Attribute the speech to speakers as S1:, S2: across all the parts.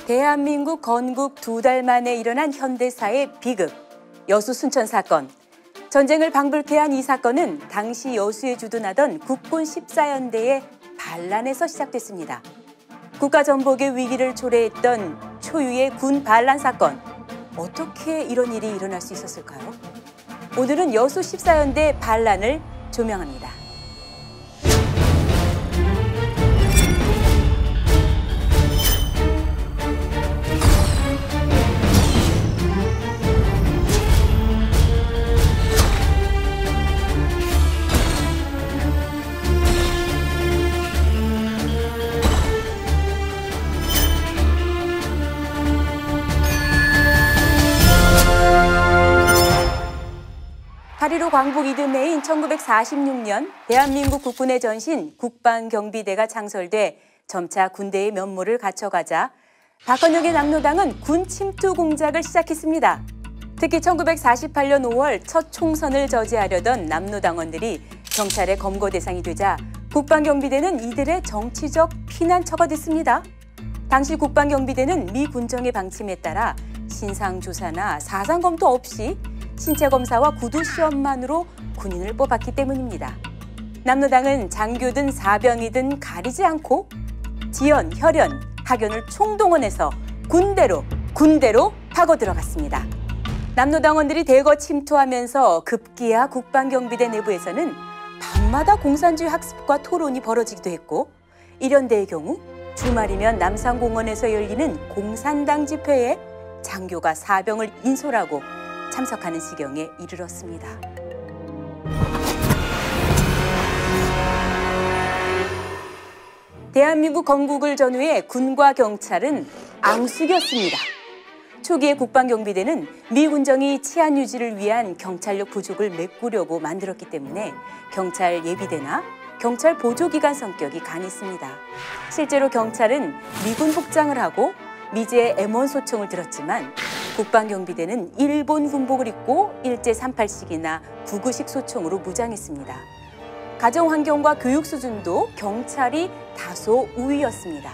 S1: 대한민국 건국 2달 만에 일어난 현대사의 비극, 여수 순천 사건. 전쟁을 방불케 한 이 사건은 당시 여수에 주둔하던 국군 14연대의 반란에서 시작됐습니다. 국가전복의 위기를 초래했던 초유의 군 반란 사건. 어떻게 이런 일이 일어날 수 있었을까요? 오늘은 여수 14연대 반란을 조명합니다. (8.15) 광복 이듬해인 1946년 대한민국 국군의 전신 국방경비대가 창설돼 점차 군대의 면모를 갖춰가자 박헌영의 남로당은 군 침투 공작을 시작했습니다. 특히 1948년 5월 첫 총선을 저지하려던 남로당원들이 경찰의 검거 대상이 되자 국방경비대는 이들의 정치적 피난처가 됐습니다. 당시 국방경비대는 미 군정의 방침에 따라 신상조사나 사상검토 없이 신체검사와 구두시험만으로 군인을 뽑았기 때문입니다. 남로당은 장교든 사병이든 가리지 않고 지연, 혈연, 학연을 총동원해서 군대로 파고 들어갔습니다. 남로당원들이 대거 침투하면서 급기야 국방경비대 내부에서는 밤마다 공산주의 학습과 토론이 벌어지기도 했고, 일연대의 경우 주말이면 남산공원에서 열리는 공산당 집회에 장교가 사병을 인솔하고 참석하는 지경에 이르렀습니다. 대한민국 건국을 전후해 군과 경찰은 앙숙이었습니다. 초기에 국방경비대는 미 군정이 치안 유지를 위한 경찰력 부족을 메꾸려고 만들었기 때문에 경찰 예비대나 경찰 보조기관 성격이 강했습니다. 실제로 경찰은 미군 복장을 하고 미제 M1 소총을 들었지만 국방경비대는 일본 군복을 입고 일제 38식이나 99식 소총으로 무장했습니다. 가정환경과 교육 수준도 경찰이 다소 우위였습니다.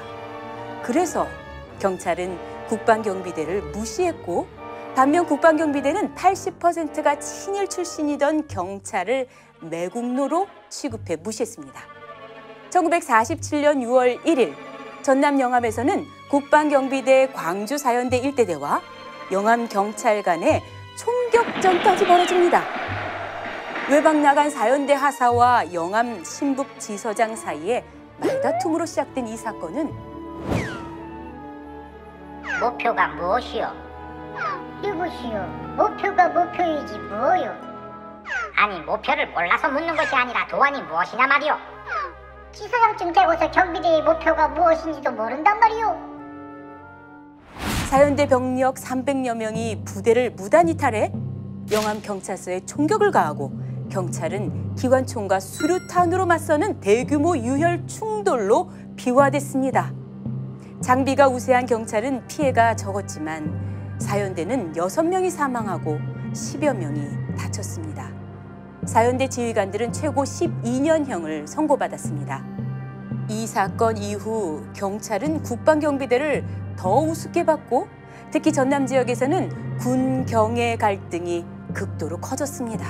S1: 그래서 경찰은 국방경비대를 무시했고, 반면 국방경비대는 80%가 친일 출신이던 경찰을 매국노로 취급해 무시했습니다. 1947년 6월 1일 전남 영암에서는 국방경비대 광주 사연대 일대대와 영암 경찰 간의 총격전까지 벌어집니다. 외박 나간 사연대 하사와 영암 신북 지서장 사이에 말다툼으로 시작된 이 사건은
S2: 목표가 무엇이요? 이것이요. 목표가 목표이지 뭐요? 아니, 목표를 몰라서 묻는 것이 아니라 도안이 무엇이냐 말이오? 지서장쯤 되고서 경비대의 목표가 무엇인지도 모른단 말이오.
S1: 사연대 병력 300여 명이 부대를 무단 이탈해 영암 경찰서에 총격을 가하고, 경찰은 기관총과 수류탄으로 맞서는 대규모 유혈 충돌로 비화됐습니다. 장비가 우세한 경찰은 피해가 적었지만 사연대는 6명이 사망하고 10여 명이 다쳤습니다. 사연대 지휘관들은 최고 12년형을 선고받았습니다. 이 사건 이후 경찰은 국방경비대를 더 우습게 봤고, 특히 전남 지역에서는 군-경의 갈등이 극도로 커졌습니다.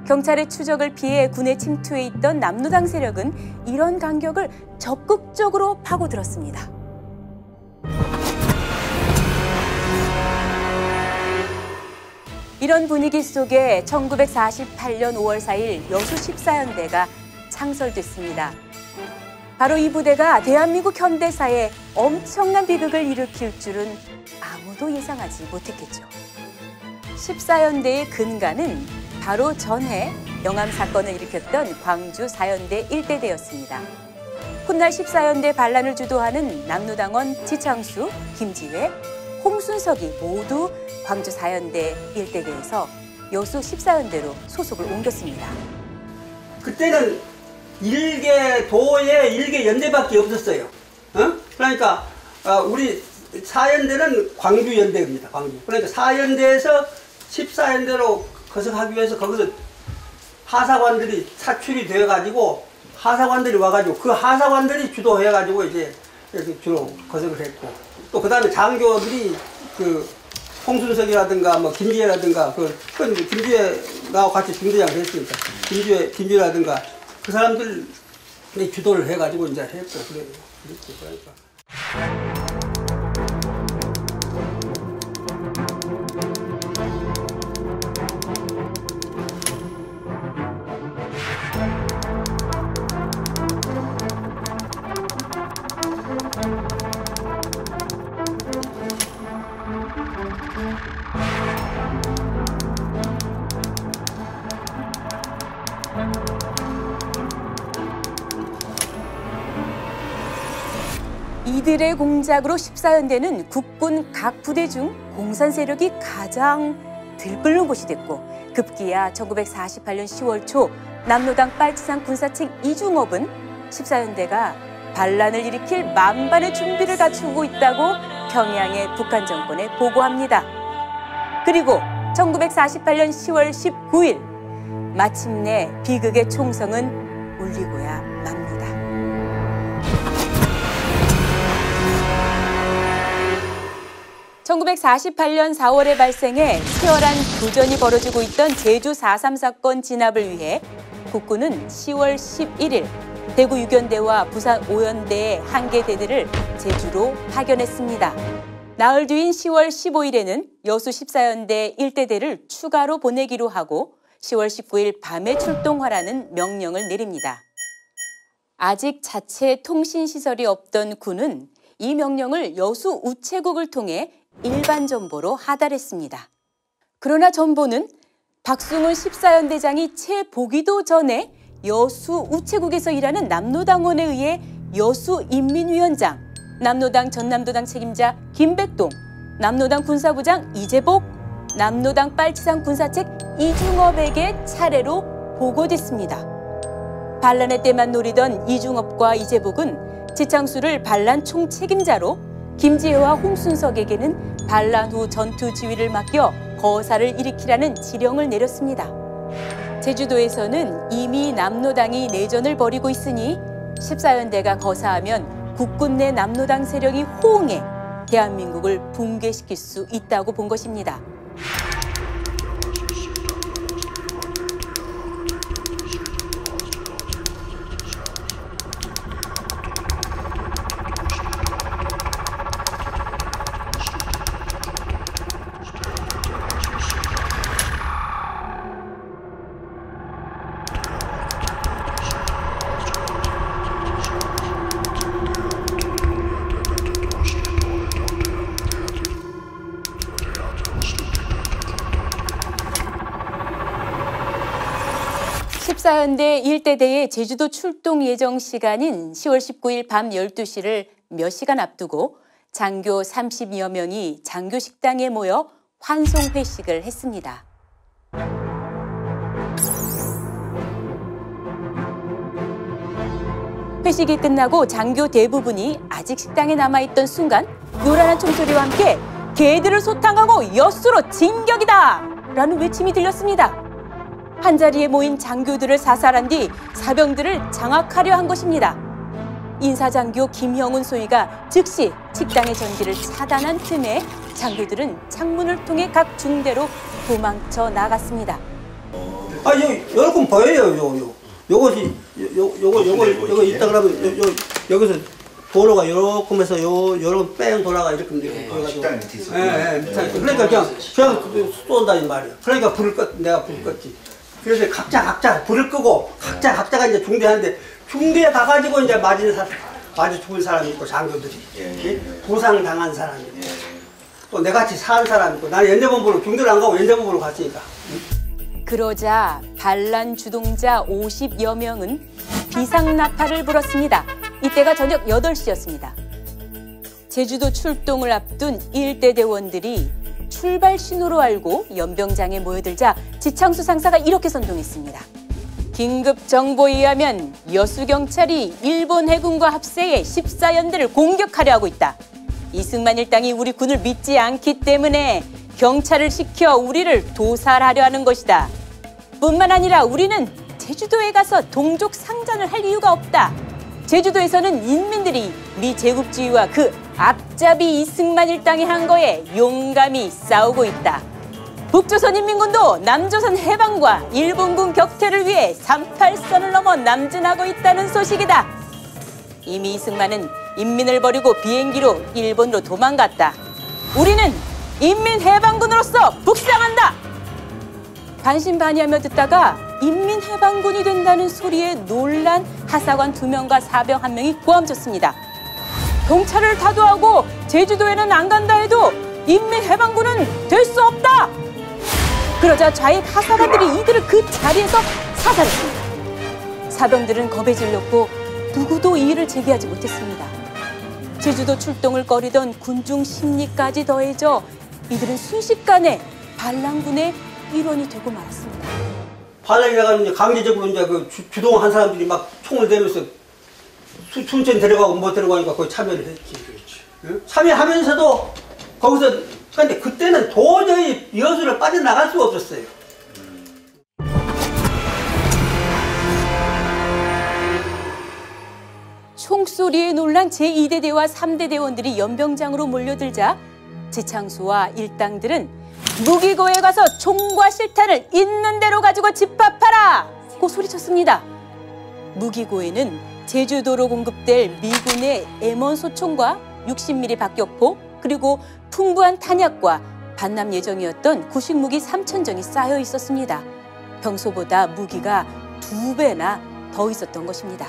S1: 경찰의 추적을 피해 군에 침투해 있던 남로당 세력은 이런 간격을 적극적으로 파고들었습니다. 이런 분위기 속에 1948년 5월 4일 여수 14연대가 창설됐습니다. 바로 이 부대가 대한민국 현대사에 엄청난 비극을 일으킬 줄은 아무도 예상하지 못했겠죠. 14연대의 근간은 바로 전해 영암 사건을 일으켰던 광주 4연대 일대대였습니다. 훗날 14연대 반란을 주도하는 남로당원 지창수, 김지회, 홍순석이 모두 광주 4연대 일대대에서 여수 14연대로 소속을 옮겼습니다.
S3: 그때는 일개 도에 일개 연대밖에 없었어요. 그러니까 우리 4연대는 광주연대입니다. 광주. 그러니까 4연대에서 14연대로 거듭하기 위해서 거기서 하사관들이 사출이 되어가지고 하사관들이 와가지고 그 하사관들이 주도해가지고 이제 이렇게 주로 거색을 했고, 또 그 다음에 장교들이 그 홍순석이라든가 뭐 김주혜라든가 그건 김주혜 나하고 같이 중대장 했으니까 김주혜라든가 그 사람들 주도를 해가지고 이제 했고 그래요. 그러니까.
S1: 이들의 공작으로 14연대는 국군 각 부대 중 공산 세력이 가장 들끓는 곳이 됐고, 급기야 1948년 10월 초 남로당 빨치산 군사책 이중업은 14연대가 반란을 일으킬 만반의 준비를 갖추고 있다고 평양의 북한 정권에 보고합니다. 그리고 1948년 10월 19일 마침내 비극의 총성은 울리고야 맙니다. 1948년 4월에 발생해 치열한 교전이 벌어지고 있던 제주 4.3 사건 진압을 위해 국군은 10월 11일 대구 6연대와 부산 5연대의 한 개 대대를 제주로 파견했습니다. 나흘 뒤인 10월 15일에는 여수 14연대 1대대를 추가로 보내기로 하고 10월 19일 밤에 출동하라는 명령을 내립니다. 아직 자체 통신시설이 없던 군은 이 명령을 여수 우체국을 통해 일반 전보로 하달했습니다. 그러나 전보는 박승훈 14연대장이 채 보기도 전에 여수 우체국에서 일하는 남로당원에 의해 여수 인민위원장, 남로당 전남도당 책임자 김백동, 남로당 군사부장 이재복, 남로당 빨치산 군사책 이중업에게 차례로 보고됐습니다. 반란의 때만 노리던 이중업과 이재복은 지창수를 반란 총책임자로, 김지혜와 홍순석에게는 반란 후 전투 지휘를 맡겨 거사를 일으키라는 지령을 내렸습니다. 제주도에서는 이미 남로당이 내전을 벌이고 있으니 14연대가 거사하면 국군 내 남로당 세력이 호응해 대한민국을 붕괴시킬 수 있다고 본 것입니다. 연대 1대대의 제주도 출동 예정 시간인 10월 19일 밤 12시를 몇 시간 앞두고 장교 30여 명이 장교 식당에 모여 환송 회식을 했습니다. 회식이 끝나고 장교 대부분이 아직 식당에 남아있던 순간 요란한 총소리와 함께 개들을 소탕하고 여수로 진격이다! 라는 외침이 들렸습니다. 한자리에 모인 장교들을 사살한 뒤 사병들을 장악하려 한 것입니다. 인사장교 김형훈 소위가 즉시 식당의 전기를 차단한 틈에 장교들은 창문을 통해 각 중대로 도망쳐 나갔습니다.
S3: 여러분 보여요. 요거 있다 그러면 여기서 도로가 요렇게 하면서 요런 뺑 돌아가 이렇게 돼가지고.
S4: 식당이 밑에 있어.
S3: 그러니까 그냥 쏜다 이 말이야. 그러니까 내가 불을 껐지. 그래서 각자 불을 끄고 각자가 이제 중대하는데 중대에 가가지고 이제 맞아 죽은 사람이 있고 장교들이 부상 당한 사람이 있고 또 내같이 산 사람이 있고 나는 연대본부로 중대를 안 가고 연대본부로 갔으니까.
S1: 그러자 반란 주동자 50여 명은 비상나팔을 불었습니다. 이때가 저녁 8시였습니다. 제주도 출동을 앞둔 1대 대원들이 출발 신호로 알고 연병장에 모여들자 지창수 상사가 이렇게 선동했습니다. 긴급 정보에 의하면 여수경찰이 일본 해군과 합세해 14연대를 공격하려 하고 있다. 이승만 일당이 우리 군을 믿지 않기 때문에 경찰을 시켜 우리를 도살하려 하는 것이다. 뿐만 아니라 우리는 제주도에 가서 동족 상전을 할 이유가 없다. 제주도에서는 인민들이 미 제국주의와 그 앞잡이 이승만 일당이 한 거에 용감히 싸우고 있다. 북조선인민군도 남조선 해방과 일본군 격퇴를 위해 38선을 넘어 남진하고 있다는 소식이다. 이미 이승만은 인민을 버리고 비행기로 일본으로 도망갔다. 우리는 인민해방군으로서 북상한다. 반신반의하며 듣다가 인민해방군이 된다는 소리에 놀란 하사관 2명과 사병 1명이 고함쳤습니다. 경찰을 타도하고 제주도에는 안 간다 해도 인민해방군은 될 수 없다. 그러자 좌익 하사관들이 이들을 그 자리에서 사살했습니다. 사병들은 겁에 질렸고 누구도 이의를 제기하지 못했습니다. 제주도 출동을 꺼리던 군중 심리까지 더해져 이들은 순식간에 반란군의 일원이 되고 말았습니다.
S3: 반란이라가 이제 강제적으로 이제 그 주동한 사람들이 막 총을 대면서 순천 데려가고 못 데려가니까 거기 참여를 했지. 그렇지. 응? 참여하면서도 거기서 근데 그때는 도저히 여수를 빠져나갈 수가 없었어요.
S1: 총소리에 놀란 제2대대와 3대 대원들이 연병장으로 몰려들자 지창수와 일당들은 무기고에 가서 총과 실탄을 있는 대로 가지고 집합하라! 고 소리쳤습니다. 무기고에는 제주도로 공급될 미군의 M1 소총과 60mm 박격포 그리고 풍부한 탄약과 반납 예정이었던 구식무기 3,000정이 쌓여 있었습니다. 평소보다 무기가 2배나 더 있었던 것입니다.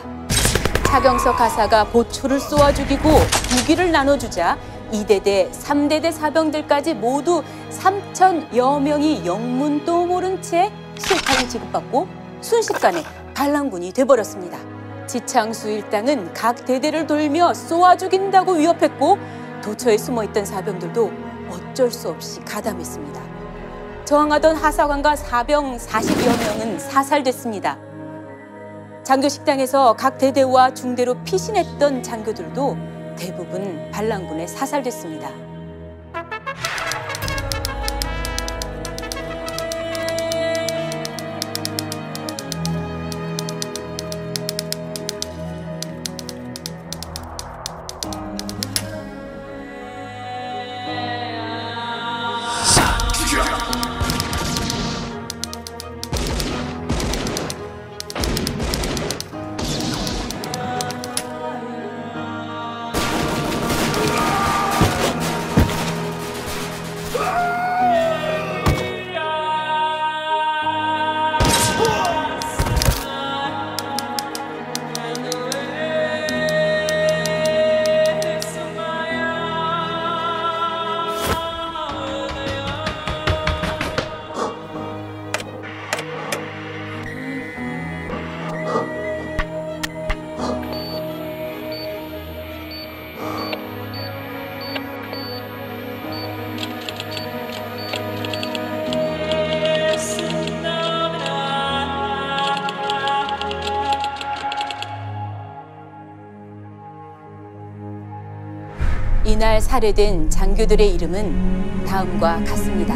S1: 차경석 하사가 보초를 쏘아 죽이고 무기를 나눠주자 2대대, 3대대 사병들까지 모두 3,000여 명이 영문도 모른 채 실탄을 지급받고 순식간에 반란군이 돼버렸습니다. 지창수 일당은 각 대대를 돌며 쏘아 죽인다고 위협했고 도처에 숨어있던 사병들도 어쩔 수 없이 가담했습니다. 저항하던 하사관과 사병 40여 명은 사살됐습니다. 장교식당에서 각 대대와 중대로 피신했던 장교들도 대부분 반란군에 사살됐습니다. 이날 살해된 장교들의 이름은 다음과 같습니다.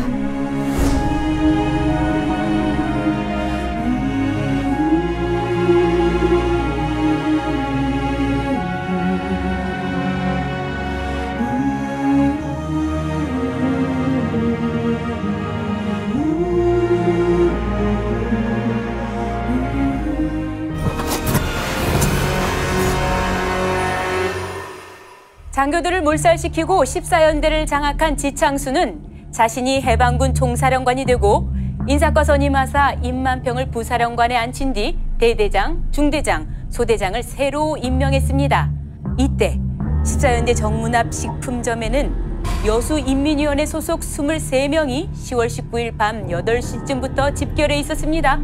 S1: 장교들을 몰살시키고 14연대를 장악한 지창수는 자신이 해방군 총사령관이 되고 인사과 선임하사 임만평을 부사령관에 앉힌 뒤 대대장, 중대장, 소대장을 새로 임명했습니다. 이때 14연대 정문 앞 식품점에는 여수인민위원회 소속 23명이 10월 19일 밤 8시쯤부터 집결해 있었습니다.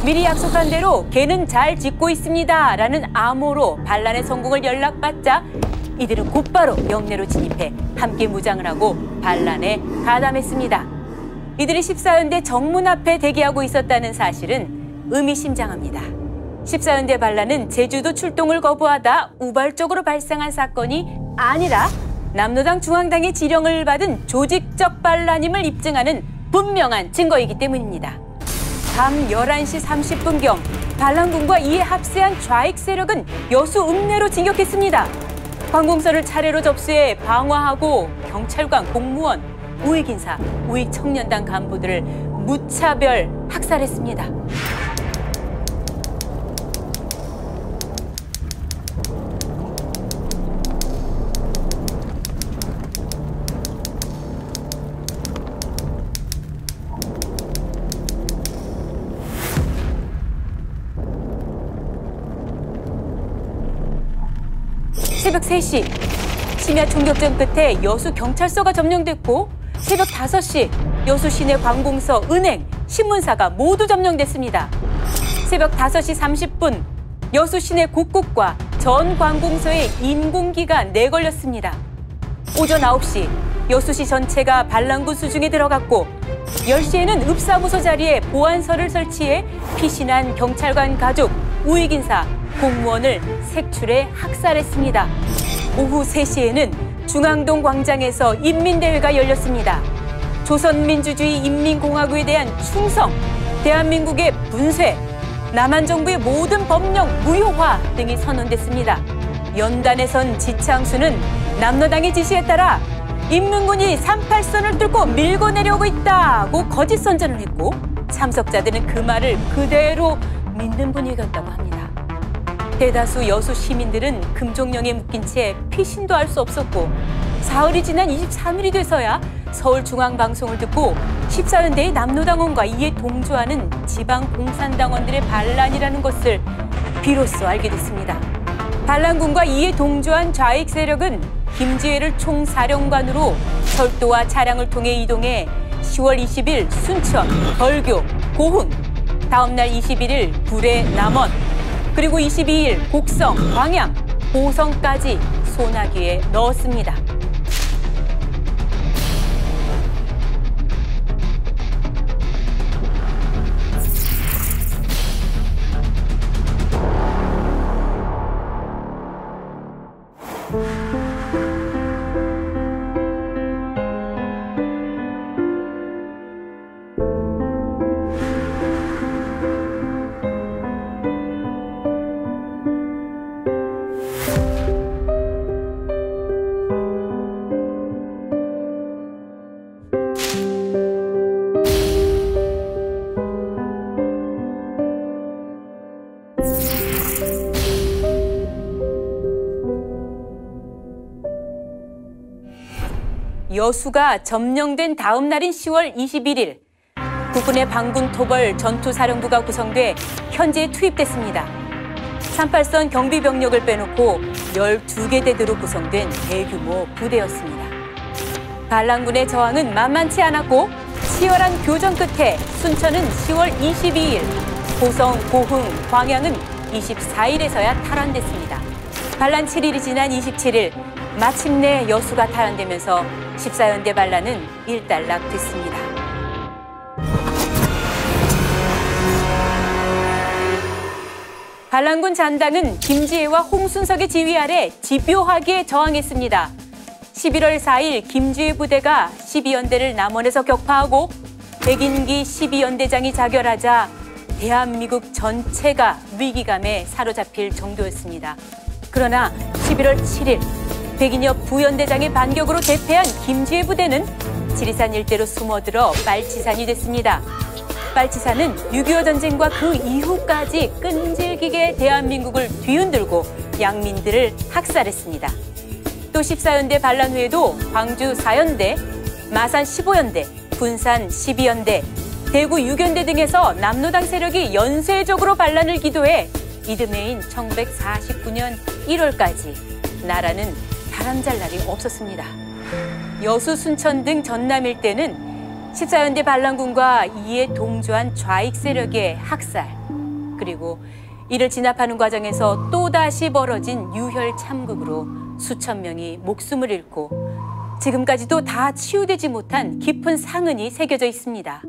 S1: 미리 약속한 대로 개는 잘 짖고 있습니다 라는 암호로 반란의 성공을 연락받자 이들은 곧바로 영내로 진입해 함께 무장을 하고 반란에 가담했습니다. 이들이 14연대 정문 앞에 대기하고 있었다는 사실은 의미심장합니다. 14연대 반란은 제주도 출동을 거부하다 우발적으로 발생한 사건이 아니라 남로당 중앙당의 지령을 받은 조직적 반란임을 입증하는 분명한 증거이기 때문입니다. 밤 11시 30분경 반란군과 이에 합세한 좌익 세력은 여수 읍내로 진격했습니다. 관공서를 차례로 접수해 방화하고 경찰관, 공무원, 우익인사, 우익청년단 간부들을 무차별 학살했습니다. 새벽 3시, 심야 총격전 끝에 여수 경찰서가 점령됐고 새벽 5시, 여수 시내 관공서, 은행, 신문사가 모두 점령됐습니다. 새벽 5시 30분, 여수 시내 곳곳과 전 관공서에 인공기가 내걸렸습니다. 오전 9시, 여수시 전체가 반란군 수중에 들어갔고 10시에는 읍사무소 자리에 보안서를 설치해 피신한 경찰관 가족, 우익인사, 공무원을 색출해 학살했습니다. 오후 3시에는 중앙동 광장에서 인민대회가 열렸습니다. 조선민주주의 인민공화국에 대한 충성, 대한민국의 분쇄, 남한 정부의 모든 법령 무효화 등이 선언됐습니다. 연단에선 지창수는 남로당의 지시에 따라 인민군이 38선을 뚫고 밀고 내려오고 있다고 거짓 선전을 했고 참석자들은 그 말을 그대로 믿는 분위기였다고 합니다. 대다수 여수 시민들은 금종령에 묶인 채 피신도 할 수 없었고 사흘이 지난 23일이 돼서야 서울중앙방송을 듣고 14연대의 남로당원과 이에 동조하는 지방공산당원들의 반란이라는 것을 비로소 알게 됐습니다. 반란군과 이에 동조한 좌익 세력은 김지혜를 총사령관으로 철도와 차량을 통해 이동해 10월 20일 순천, 벌교, 고흥, 다음 날 21일 구례, 남원, 그리고 22일 곡성, 광양, 보성까지 소나기에 넣었습니다. 여수가 점령된 다음 날인 10월 21일, 국군의 방군 토벌 전투사령부가 구성돼 현재에 투입됐습니다. 38선 경비병력을 빼놓고 12개 대대로 구성된 대규모 부대였습니다. 반란군의 저항은 만만치 않았고 치열한 교전 끝에 순천은 10월 22일, 보성, 고흥, 광양은 24일에서야 탈환됐습니다. 반란 7일이 지난 27일, 마침내 여수가 탈환되면서 14연대 반란은 일단락됐습니다. 반란군 잔당은 김지혜와 홍순석의 지휘 아래 집요하게 저항했습니다. 11월 4일 김지혜 부대가 12연대를 남원에서 격파하고 백인기 12연대장이 자결하자 대한민국 전체가 위기감에 사로잡힐 정도였습니다. 그러나 11월 7일 백인엽 부연대장의 반격으로 대패한 김지혜 부대는 지리산 일대로 숨어들어 빨치산이 됐습니다. 빨치산은 6.25 전쟁과 그 이후까지 끈질기게 대한민국을 뒤흔들고 양민들을 학살했습니다. 또 14연대 반란 후에도 광주 4연대, 마산 15연대, 군산 12연대, 대구 6연대 등에서 남로당 세력이 연쇄적으로 반란을 기도해 이듬해인 1949년 1월까지 나라는 바람잘 날이 없었습니다. 여수, 순천 등 전남 일대는 14연대 반란군과 이에 동조한 좌익 세력의 학살, 그리고 이를 진압하는 과정에서 또다시 벌어진 유혈 참극으로 수천 명이 목숨을 잃고 지금까지도 다 치유되지 못한 깊은 상흔이 새겨져 있습니다.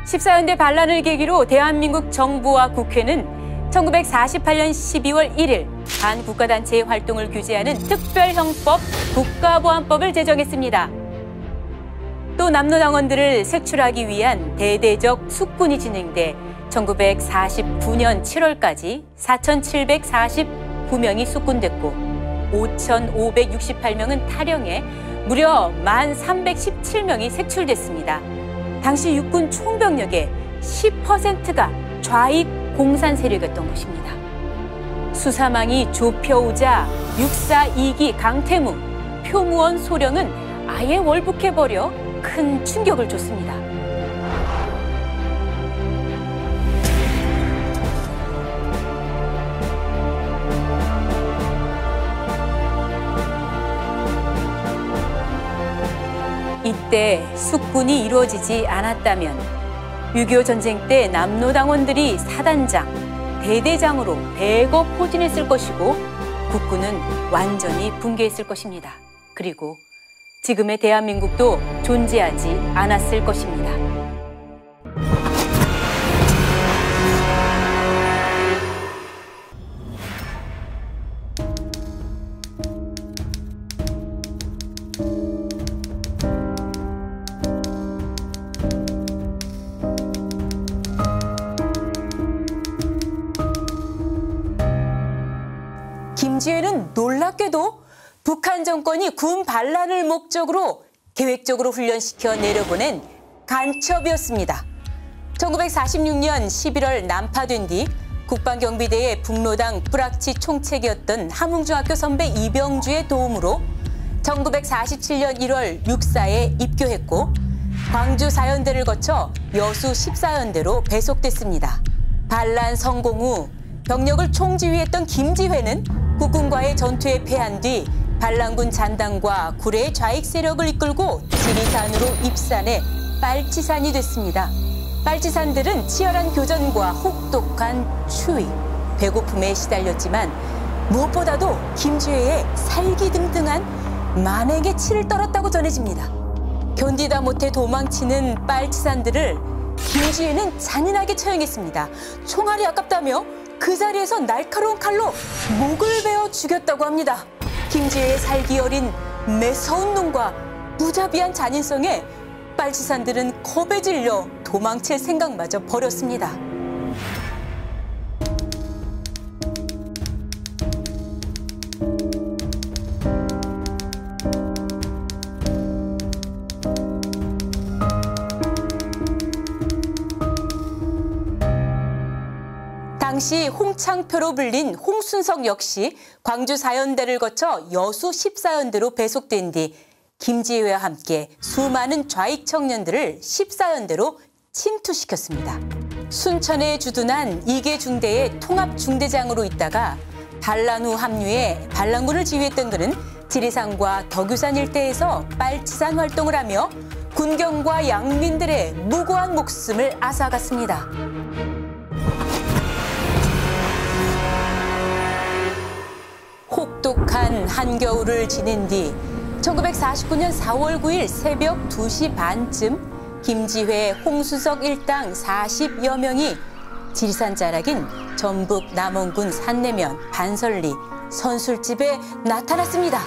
S1: 14연대 반란을 계기로 대한민국 정부와 국회는 1948년 12월 1일 반국가단체의 활동을 규제하는 특별형법 국가보안법을 제정했습니다. 또 남로당원들을 색출하기 위한 대대적 숙군이 진행돼 1949년 7월까지 4,749명이 숙군됐고 5,568명은 탈영해 무려 1,317명이 색출됐습니다. 당시 육군 총병력의 10%가 좌익 공산 세력이었던 것입니다. 수사망이 좁혀오자 육사 2기 강태무, 표무원 소령은 아예 월북해버려 큰 충격을 줬습니다. 이때 숙군이 이루어지지 않았다면 6.25 전쟁 때 남로당원들이 사단장, 대대장으로 대거 포진했을 것이고 국군은 완전히 붕괴했을 것입니다. 그리고 지금의 대한민국도 존재하지 않았을 것입니다. 김지회는 놀랍게도 북한 정권이 군 반란을 목적으로 계획적으로 훈련시켜 내려보낸 간첩이었습니다. 1946년 11월 난파된 뒤 국방경비대의 북로당 불악치 총책이었던 함흥중학교 선배 이병주의 도움으로 1947년 1월 육사에 입교했고 광주 사연대를 거쳐 여수 14연대로 배속됐습니다. 반란 성공 후 병력을 총지휘했던 김지회는 국군과의 전투에 패한 뒤 반란군 잔당과 구례의 좌익 세력을 이끌고 지리산으로 입산해 빨치산이 됐습니다. 빨치산들은 치열한 교전과 혹독한 추위, 배고픔에 시달렸지만 무엇보다도 김지회의 살기등등한 만행의 치를 떨었다고 전해집니다. 견디다 못해 도망치는 빨치산들을 김지회는 잔인하게 처형했습니다. 총알이 아깝다며 그 자리에서 날카로운 칼로 목을 베어 죽였다고 합니다. 김지회의 살기 어린 매서운 눈과 무자비한 잔인성에 빨치산들은 겁에 질려 도망칠 생각마저 버렸습니다. 당시 홍창표로 불린 홍순석 역시 광주 4연대를 거쳐 여수 14연대로 배속된 뒤 김지회와 함께 수많은 좌익 청년들을 14연대로 침투시켰습니다. 순천에 주둔한 이계 중대의 통합 중대장으로 있다가 반란 후 합류해 반란군을 지휘했던 그는 지리산과 덕유산 일대에서 빨치산 활동을 하며 군경과 양민들의 무고한 목숨을 앗아갔습니다. 혹독한 한겨울을 지낸 뒤 1949년 4월 9일 새벽 2시 반쯤 김지회, 홍수석 일당 40여 명이 지리산 자락인 전북 남원군 산내면 반설리 선술집에 나타났습니다.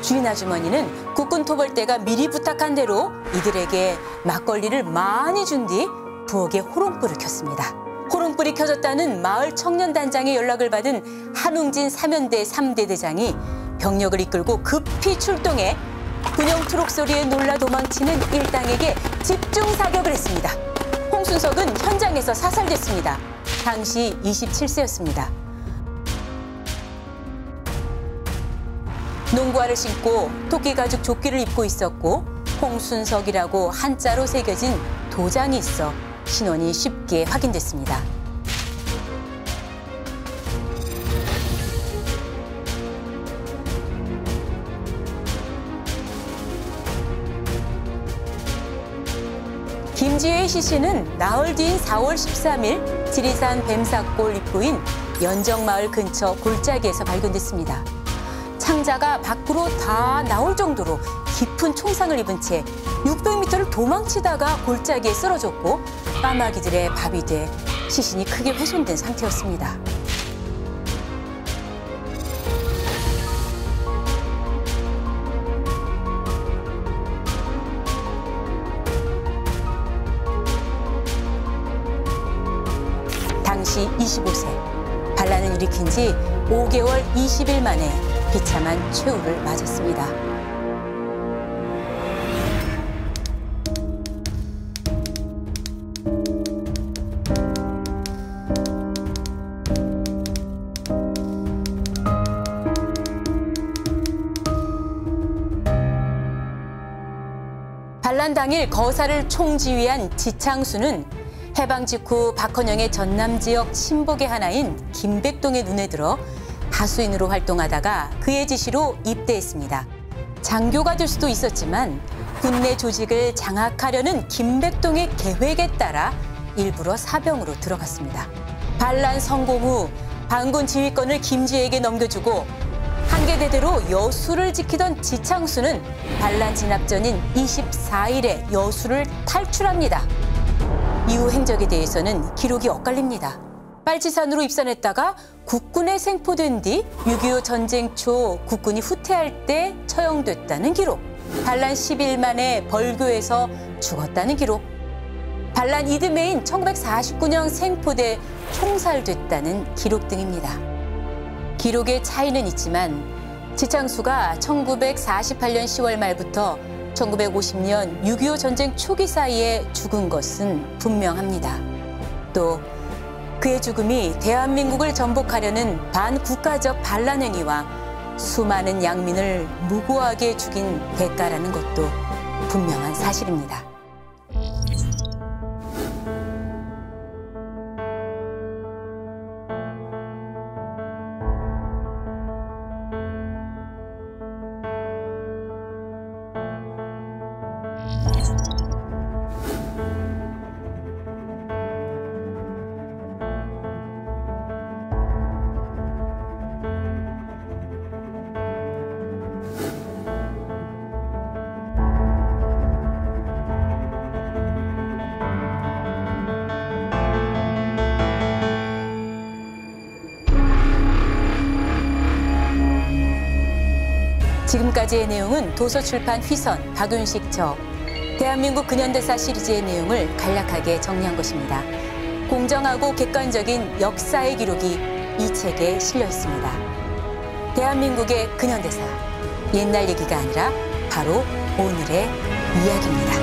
S1: 주인 아주머니는 국군 토벌대가 미리 부탁한 대로 이들에게 막걸리를 많이 준 뒤 부엌에 호롱불을 켰습니다. 호롱불이 켜졌다는 마을 청년단장의 연락을 받은 한웅진 3연대 3대 대장이 병력을 이끌고 급히 출동해 군용 트럭 소리에 놀라 도망치는 일당에게 집중 사격을 했습니다. 홍순석은 현장에서 사살됐습니다. 당시 27세였습니다. 농구화를 신고 토끼 가죽 조끼를 입고 있었고 홍순석이라고 한자로 새겨진 도장이 있어 신원이 쉽게 확인됐습니다. 김지회의 시신은 나흘 뒤인 4월 13일 지리산 뱀사골 입구인 연정마을 근처 골짜기에서 발견됐습니다. 창자가 밖으로 다 나올 정도로 깊은 총상을 입은 채 600m를 도망치다가 골짜기에 쓰러졌고 까마귀들의 밥이 돼 시신이 크게 훼손된 상태였습니다. 당시 25세, 반란을 일으킨 지 5개월 20일 만에 비참한 최후를 맞았습니다. 반란 당일 거사를 총지휘한 지창수는 해방 직후 박헌영의 전남 지역 친북의 하나인 김백동의 눈에 들어 하수인으로 활동하다가 그의 지시로 입대했습니다. 장교가 될 수도 있었지만 군내 조직을 장악하려는 김백동의 계획에 따라 일부러 사병으로 들어갔습니다. 반란 성공 후 반군 지휘권을 김지혜에게 넘겨주고 한계대대로 여수를 지키던 지창수는 반란 진압 전인 24일에 여수를 탈출합니다. 이후 행적에 대해서는 기록이 엇갈립니다. 빨치산으로 입산했다가 국군에 생포된 뒤 6.25 전쟁 초 국군이 후퇴할 때 처형됐다는 기록, 반란 10일 만에 벌교에서 죽었다는 기록, 반란 이듬해인 1949년 생포돼 총살됐다는 기록 등입니다. 기록의 차이는 있지만 지창수가 1948년 10월 말부터 1950년 6.25 전쟁 초기 사이에 죽은 것은 분명합니다. 또 그의 죽음이 대한민국을 전복하려는 반국가적 반란 행위와 수많은 양민을 무고하게 죽인 대가라는 것도 분명한 사실입니다. 지금까지의 내용은 도서출판 휘선, 박윤식 저, 대한민국 근현대사 시리즈의 내용을 간략하게 정리한 것입니다. 공정하고 객관적인 역사의 기록이 이 책에 실려 있습니다. 대한민국의 근현대사, 옛날 얘기가 아니라 바로 오늘의 이야기입니다.